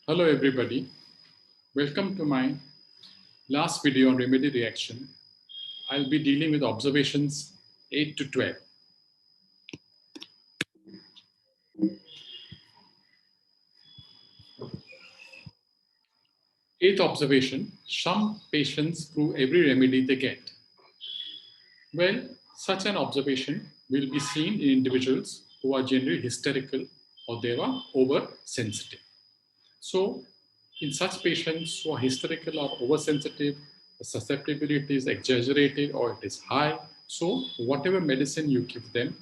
Hello everybody, welcome to my last video on remedy reaction. I'll be dealing with observations 8 to 12. Eighth observation, some patients prove every remedy they get. Well, such an observation will be seen in individuals who are generally hysterical or they are oversensitive. So, in such patients who are hysterical or oversensitive, the susceptibility is exaggerated or it is high. So, whatever medicine you give them,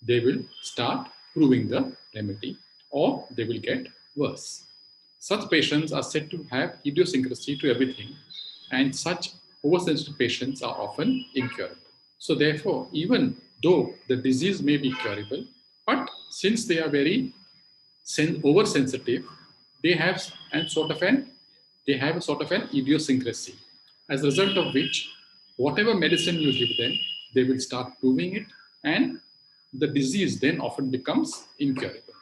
they will start proving the remedy or they will get worse. Such patients are said to have idiosyncrasy to everything, and such oversensitive patients are often incurable. So, therefore, even though the disease may be curable, but since they are very oversensitive, they have a sort of an idiosyncrasy. As a result of which, whatever medicine you give them, they will start proving it, and the disease then often becomes incurable.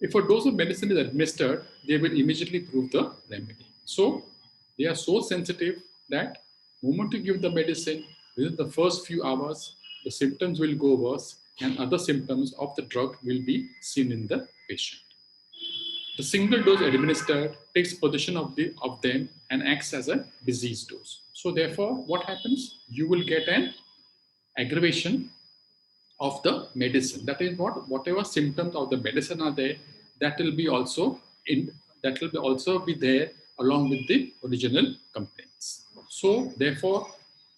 If a dose of medicine is administered, they will immediately prove the remedy. So they are so sensitive that the moment you give the medicine, within the first few hours, the symptoms will go worse and other symptoms of the drug will be seen in the patient. The single dose administered takes possession of them and acts as a disease dose. So therefore, what happens? You will get an aggravation of the medicine. That is whatever symptoms of the medicine are there, that will be also be there along with the original complaints. So therefore,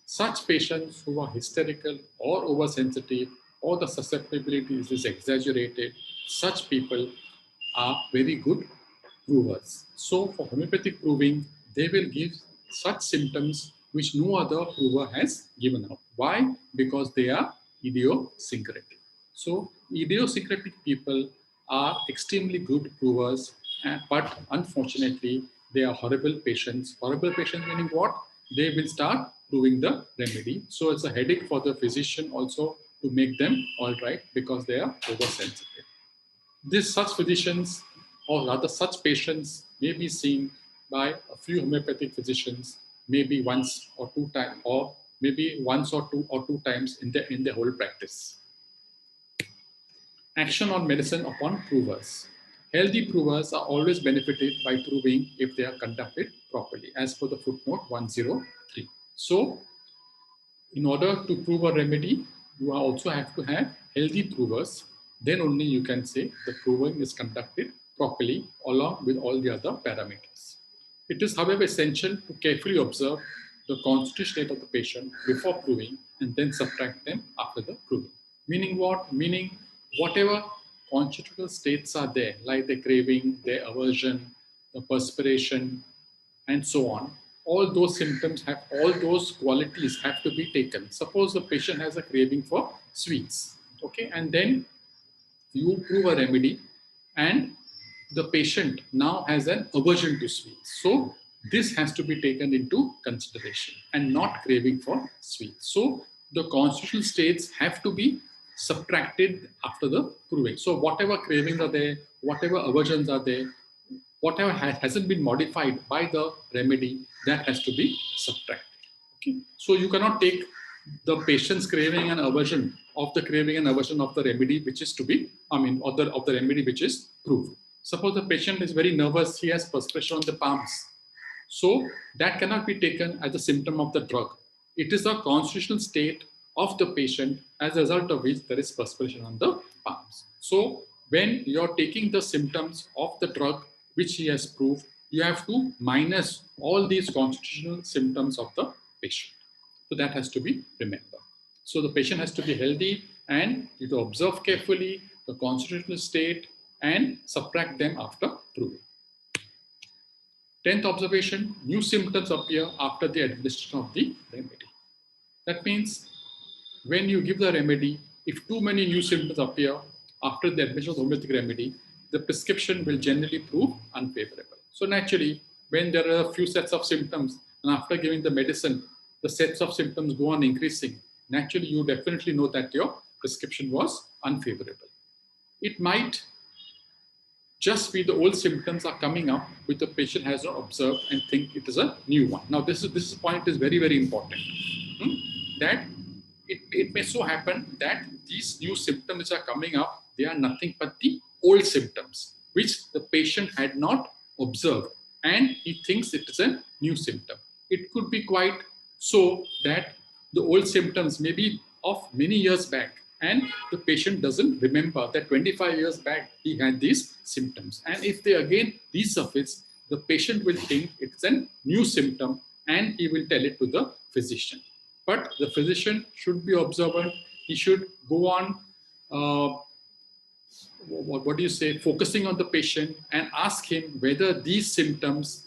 such patients who are hysterical or oversensitive or the susceptibility is exaggerated, such people are very good provers. So for homeopathic proving, they will give such symptoms which no other prover has given out. Why? Because they are idiosyncratic. So idiosyncratic people are extremely good provers, but unfortunately, they are horrible patients. Horrible patients meaning what? They will start proving the remedy. So it's a headache for the physician also to make them all right because they are oversensitive. Such physicians, or rather such patients, may be seen by a few homeopathic physicians, maybe once or two times, or maybe once or two times in the whole practice. Action on medicine upon provers. Healthy provers are always benefited by proving if they are conducted properly, as per the footnote 103. So, in order to prove a remedy, you also have to have healthy provers. Then only you can say the proving is conducted properly along with all the other parameters. It is, however, essential to carefully observe the constitutional state of the patient before proving and then subtract them after the proving. Meaning what? Meaning whatever constitutional states are there, like the craving, the aversion, the perspiration, and so on, all those symptoms have, all those qualities have to be taken. Suppose the patient has a craving for sweets, okay, and then you prove a remedy and the patient now has an aversion to sweets. So this has to be taken into consideration and not craving for sweets. So the constitutional states have to be subtracted after the proving. So whatever cravings are there, whatever aversions are there, whatever hasn't been modified by the remedy, that has to be subtracted. Okay? So you cannot take the patient's craving and aversion of the craving and aversion of the remedy which is to be, of the remedy which is proved. Suppose the patient is very nervous, he has perspiration on the palms. So that cannot be taken as a symptom of the drug. It is a constitutional state of the patient as a result of which there is perspiration on the palms. So when you're taking the symptoms of the drug which he has proved, you have to minus all these constitutional symptoms of the patient. So that has to be remembered. So the patient has to be healthy and you to observe carefully the constitutional state and subtract them after proving. 10th observation, new symptoms appear after the administration of the remedy. That means when you give the remedy, if too many new symptoms appear after the administration of the homeopathic remedy, the prescription will generally prove unfavorable. So naturally, when there are a few sets of symptoms and after giving the medicine, the sets of symptoms go on increasing, naturally you definitely know that your prescription was unfavorable. It might just be the old symptoms are coming up which the patient has not observed and think it is a new one. Now this point is very, very important. That it may so happen that these new symptoms which are coming up, they are nothing but the old symptoms which the patient had not observed and he thinks it is a new symptom. It could be quite so that the old symptoms may be of many years back and the patient doesn't remember that 25 years back he had these symptoms. And if they again resurface, the patient will think it's a new symptom and he will tell it to the physician. But the physician should be observant. He should go on, what do you say, focusing on the patient and ask him whether these symptoms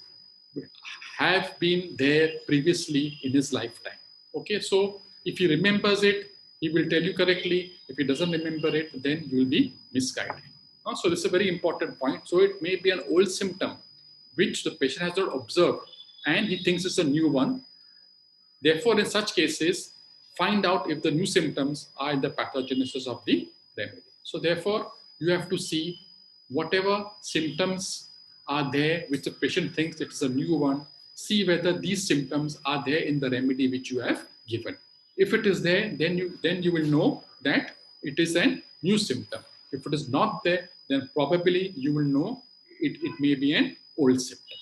have been there previously in his lifetime. Okay, so if he remembers it, he will tell you correctly. If he doesn't remember it, then you will be misguided. So this is a very important point. So it may be an old symptom which the patient has not observed and he thinks it's a new one. Therefore, in such cases, find out if the new symptoms are in the pathogenesis of the remedy. So therefore, you have to see whatever symptoms are there which the patient thinks it's a new one, see whether these symptoms are there in the remedy which you have given. If it is there, then you will know that it is a new symptom. If it is not there, then probably you will know it may be an old symptom.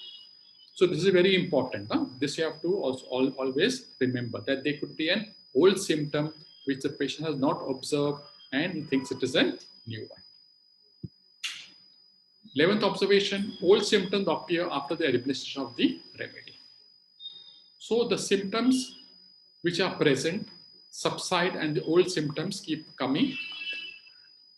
So this is very important. This you have to also always remember that there could be an old symptom which the patient has not observed and he thinks it is a new one. 11th observation, old symptoms appear after the administration of the remedy. So the symptoms which are present subside and the old symptoms keep coming.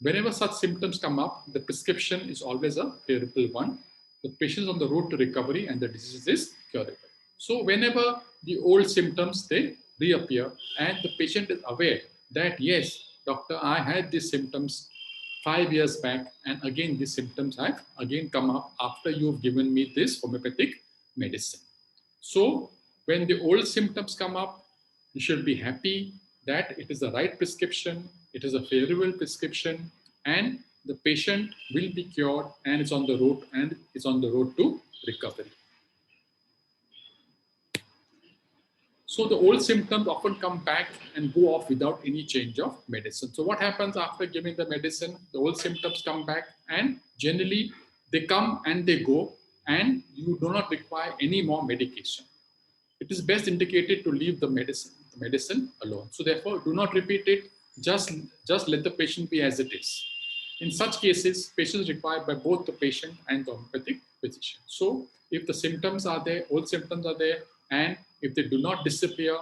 Whenever such symptoms come up, the prescription is always a favorable one. The patient is on the road to recovery and the disease is curable. So whenever the old symptoms, they reappear and the patient is aware that, yes, doctor, I had these symptoms 5 years back and again these symptoms have again come up after you've given me this homeopathic medicine. So when the old symptoms come up, you should be happy that it is the right prescription, it is a favorable prescription, and the patient will be cured and is on the road to recovery. So the old symptoms often come back and go off without any change of medicine. So what happens after giving the medicine? The old symptoms come back and generally they come and they go and you do not require any more medication. It is best indicated to leave the medicine alone. So therefore, do not repeat it. Just let the patient be as it is. In such cases, patients required by both the patient and the homeopathic physician. So if the symptoms are there, old symptoms are there, and if they do not disappear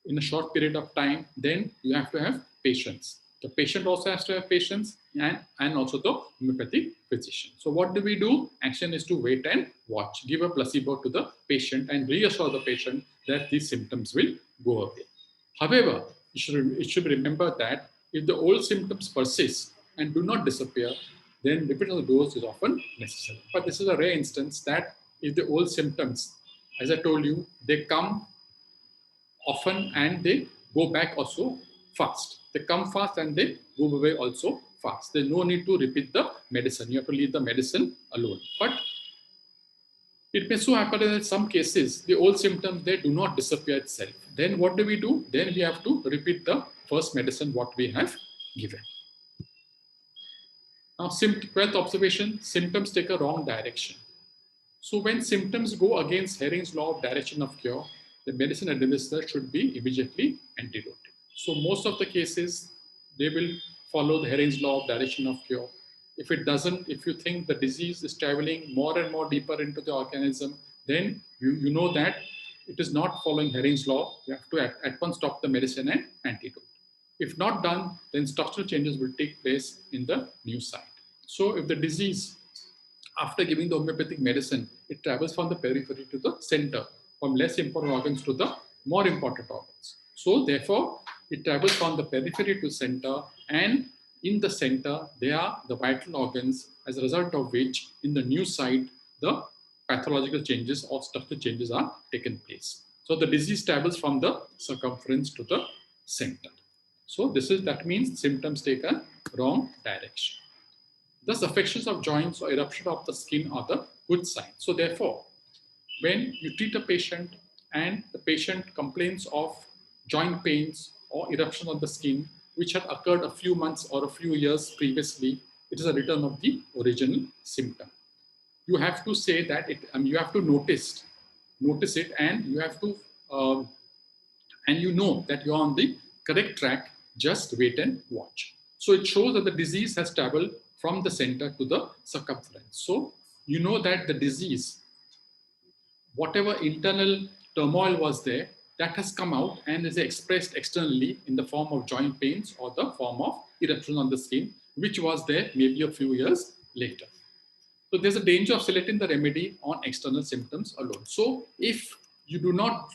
in a short period of time, then you have to have patience. The patient also has to have patience and also the homeopathic physician. So what do? Action is to wait and watch. Give a placebo to the patient and reassure the patient that these symptoms will go away. However, you should remember that if the old symptoms persist and do not disappear, then repeat of the dose is often necessary. But this is a rare instance that if the old symptoms, as I told you, they come often and they go back also fast. They come fast and they go away also fast. There's no need to repeat the medicine. You have to leave the medicine alone. But it may so happen that in some cases, the old symptoms, they do not disappear itself. Then what do? Then we have to repeat the first medicine what we have given. Now, 12th observation, symptoms take a wrong direction. So when symptoms go against Hering's law of direction of cure, the medicine administered should be immediately antidoted. So most of the cases, they will follow the Hering's law of direction of cure. If it doesn't, if you think the disease is traveling more and more deeper into the organism, then you know that it is not following Hering's law. You have to at once stop the medicine and antidote. If not done, then structural changes will take place in the new site. So if the disease, after giving the homeopathic medicine, it travels from the periphery to the center, from less important organs to the more important organs. So therefore, it travels from the periphery to center, and in the center, there are the vital organs, as a result of which, in the new site, the pathological changes or structural changes are taken place. So the disease travels from the circumference to the center. So that means symptoms take a wrong direction. Thus, affections of joints or eruption of the skin are the good sign. So therefore, when you treat a patient and the patient complains of joint pains or eruption of the skin, which had occurred a few months or a few years previously, it is a return of the original symptom. You have to say that you have to notice it, and you have to, and you know that you're on the correct track. Just wait and watch. So it shows that the disease has traveled from the center to the circumference. So you know that the disease, whatever internal turmoil was there, that has come out and is expressed externally in the form of joint pains or the form of eruption on the skin, which was there maybe a few years later. So there's a danger of selecting the remedy on external symptoms alone. So if you do not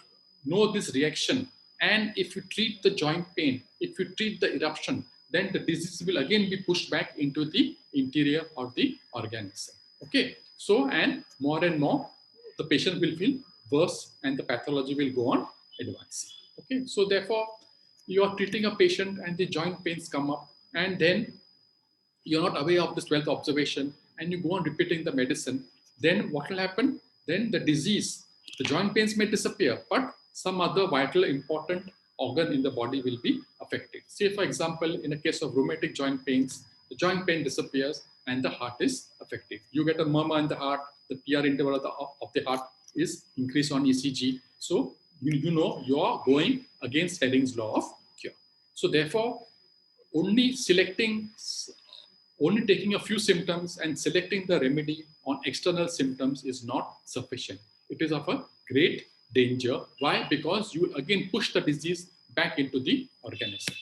know this reaction, and if you treat the joint pain, if you treat the eruption, then the disease will again be pushed back into the interior of the organism. Okay. So, and more, the patient will feel worse and the pathology will go on advancing. Okay. So therefore, you are treating a patient and the joint pains come up, and then you're not aware of this 12th observation, and you go on repeating the medicine, then what will happen? Then the disease, the joint pains may disappear, but some other vital important organ in the body will be affected. Say, for example, in a case of rheumatic joint pains, the joint pain disappears and the heart is affected. You get a murmur in the heart, the PR interval of the heart is increased on ECG. So you know you are going against Helling's law of cure. So therefore, only taking a few symptoms and selecting the remedy on external symptoms is not sufficient. It is of a great danger. Why? Because you will again push the disease back into the organism.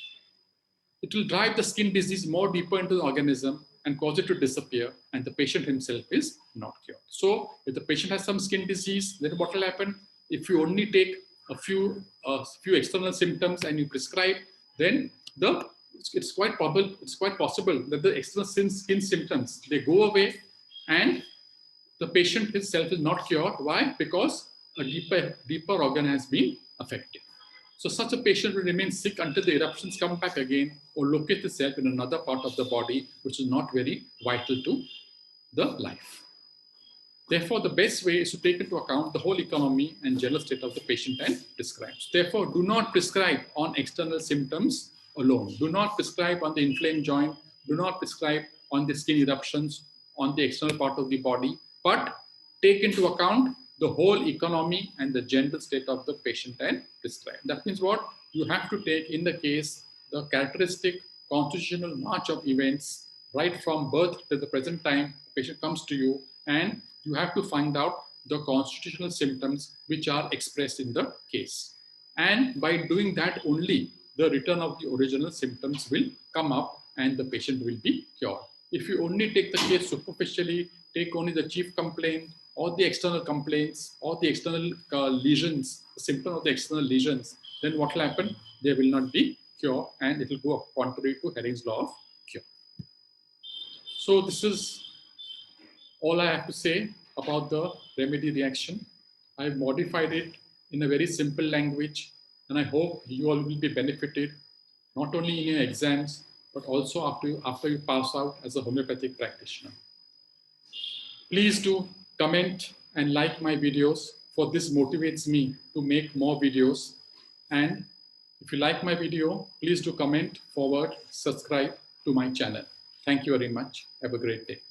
It will drive the skin disease more deeper into the organism and cause it to disappear, and the patient himself is not cured. So if the patient has some skin disease, then what will happen? If you only take a few external symptoms and you prescribe, then it's quite possible that the external skin symptoms, they go away and the patient himself is not cured. Why? Because a deeper organ has been affected. So such a patient will remain sick until the eruptions come back again or locate itself in another part of the body, which is not very vital to the life. Therefore, the best way is to take into account the whole economy and general state of the patient and prescribe. Therefore, do not prescribe on external symptoms alone. Do not prescribe on the inflamed joint. Do not prescribe on the skin eruptions on the external part of the body, but take into account the whole economy and the general state of the patient and prescribe. That means what? You have to take in the case the characteristic constitutional march of events right from birth to the present time. The patient comes to you and you have to find out the constitutional symptoms which are expressed in the case. And by doing that only, the return of the original symptoms will come up and the patient will be cured. If you only take the case superficially, take only the chief complaint or the external complaints or the external lesions, the symptom of the external lesions, then what will happen? There will not be cure and it will go contrary to Helling's law of cure. So this is all I have to say about the remedy reaction. I've modified it in a very simple language, and I hope you all will be benefited not only in your exams, but also after you pass out as a homeopathic practitioner. Please do comment and like my videos, for this motivates me to make more videos. And if you like my video, please do comment, forward, subscribe to my channel. Thank you very much. Have a great day.